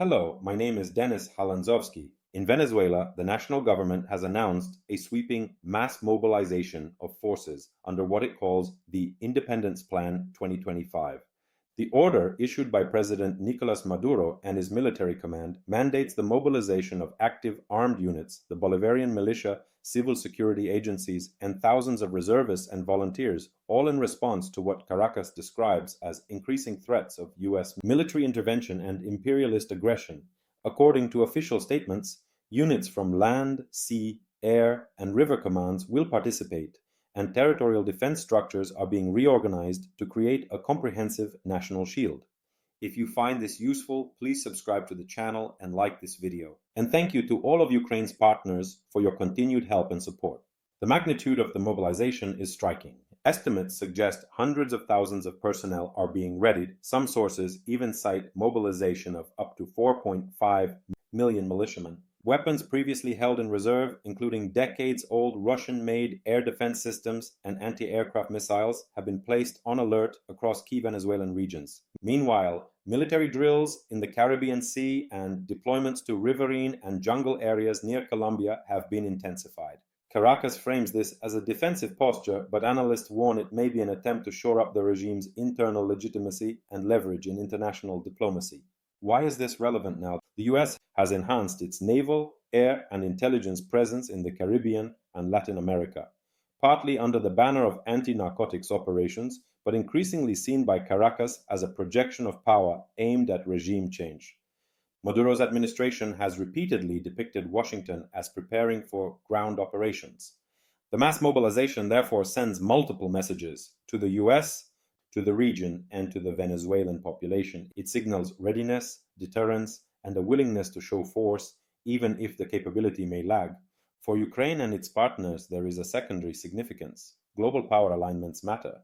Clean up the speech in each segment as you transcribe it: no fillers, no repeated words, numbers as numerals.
Hello, my name is Denis Halandzovskyi. In Venezuela, the national government has announced a sweeping mass mobilization of forces under what it calls the Independence Plan 2025. The order issued by President Nicolas Maduro and his military command mandates the mobilization of active armed units, the Bolivarian militia, civil security agencies, and thousands of reservists and volunteers, all in response to what Caracas describes as increasing threats of U.S. military intervention and imperialist aggression. According to official statements, units from land, sea, air, and river commands will participate, and territorial defense structures are being reorganized to create a comprehensive national shield. If you find this useful, please subscribe to the channel and like this video. And thank you to all of Ukraine's partners for your continued help and support. The magnitude of the mobilization is striking. Estimates suggest hundreds of thousands of personnel are being readied. Some sources even cite mobilization of up to 4.5 million militiamen. Weapons previously held in reserve, including decades-old Russian-made air defense systems and anti-aircraft missiles, have been placed on alert across key Venezuelan regions. Meanwhile, military drills in the Caribbean Sea and deployments to riverine and jungle areas near Colombia have been intensified. Caracas frames this as a defensive posture, but analysts warn it may be an attempt to shore up the regime's internal legitimacy and leverage in international diplomacy. Why is this relevant now? The US has enhanced its naval, air, and intelligence presence in the Caribbean and Latin America, partly under the banner of anti-narcotics operations, but increasingly seen by Caracas as a projection of power aimed at regime change. Maduro's administration has repeatedly depicted Washington as preparing for ground operations. The mass mobilization therefore sends multiple messages to the US, to the region, and to the Venezuelan population. It signals readiness, deterrence, and a willingness to show force, even if the capability may lag. For Ukraine and its partners, there is a secondary significance. Global power alignments matter.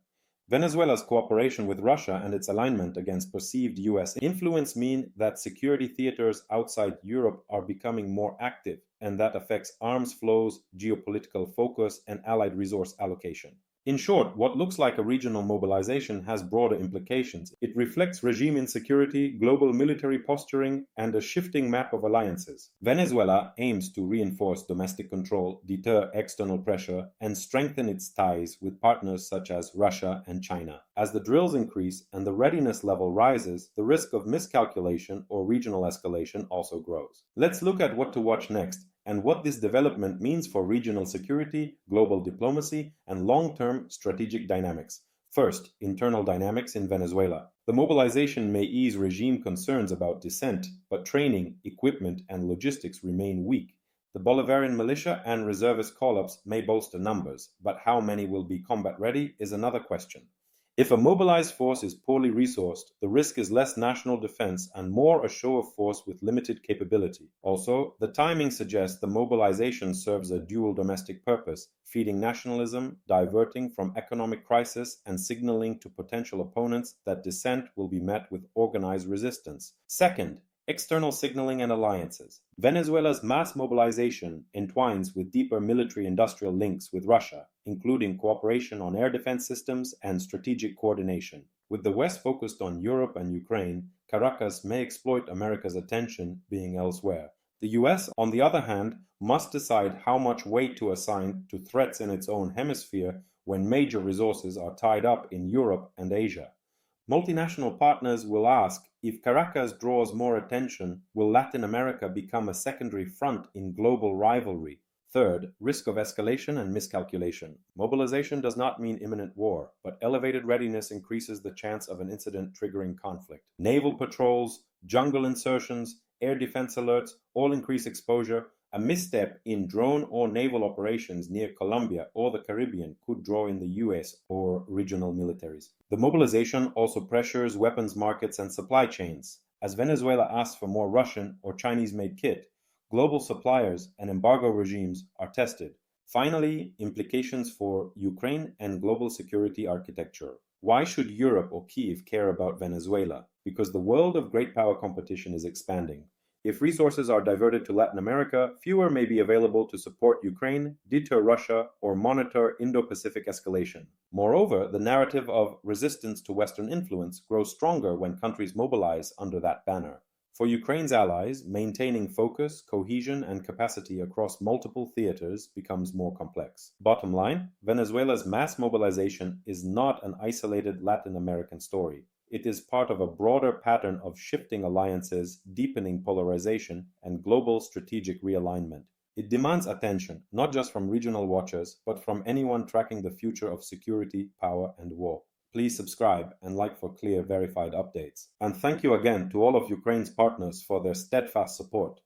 Venezuela's cooperation with Russia and its alignment against perceived US influence mean that security theaters outside Europe are becoming more active, and that affects arms flows, geopolitical focus, and allied resource allocation. In short, what looks like a regional mobilization has broader implications. It reflects regime insecurity, global military posturing, and a shifting map of alliances. Venezuela aims to reinforce domestic control, deter external pressure, and strengthen its ties with partners such as Russia and China. As the drills increase and the readiness level rises, the risk of miscalculation or regional escalation also grows. Let's look at what to watch next, and what this development means for regional security, global diplomacy, and long-term strategic dynamics. First, internal dynamics in Venezuela. The mobilization may ease regime concerns about dissent, but training, equipment, and logistics remain weak. The Bolivarian militia and reservist call-ups may bolster numbers, but how many will be combat-ready is another question. If a mobilized force is poorly resourced, the risk is less national defense and more a show of force with limited capability. Also, the timing suggests the mobilization serves a dual domestic purpose, feeding nationalism, diverting from economic crisis, and signaling to potential opponents that dissent will be met with organized resistance. Second, external signaling and alliances. Venezuela's mass mobilization entwines with deeper military-industrial links with Russia, including cooperation on air defense systems and strategic coordination. With the West focused on Europe and Ukraine, Caracas may exploit America's attention being elsewhere. The US, on the other hand, must decide how much weight to assign to threats in its own hemisphere when major resources are tied up in Europe and Asia. Multinational partners will ask, if Caracas draws more attention, will Latin America become a secondary front in global rivalry? Third, risk of escalation and miscalculation. Mobilization does not mean imminent war, but elevated readiness increases the chance of an incident triggering conflict. Naval patrols, jungle insertions, air defense alerts all increase exposure. A misstep in drone or naval operations near Colombia or the Caribbean could draw in the US or regional militaries. The mobilization also pressures weapons markets and supply chains. As Venezuela asks for more Russian or Chinese-made kit, global suppliers and embargo regimes are tested. Finally, implications for Ukraine and global security architecture. Why should Europe or Kiev care about Venezuela? Because the world of great power competition is expanding. If resources are diverted to Latin America, fewer may be available to support Ukraine, deter Russia, or monitor Indo-Pacific escalation. Moreover, the narrative of resistance to Western influence grows stronger when countries mobilize under that banner. For Ukraine's allies, maintaining focus, cohesion, and capacity across multiple theaters becomes more complex. Bottom line, Venezuela's mass mobilization is not an isolated Latin American story. It is part of a broader pattern of shifting alliances, deepening polarization, and global strategic realignment. It demands attention, not just from regional watchers, but from anyone tracking the future of security, power, and war. Please subscribe and like for clear, verified updates. And thank you again to all of Ukraine's partners for their steadfast support.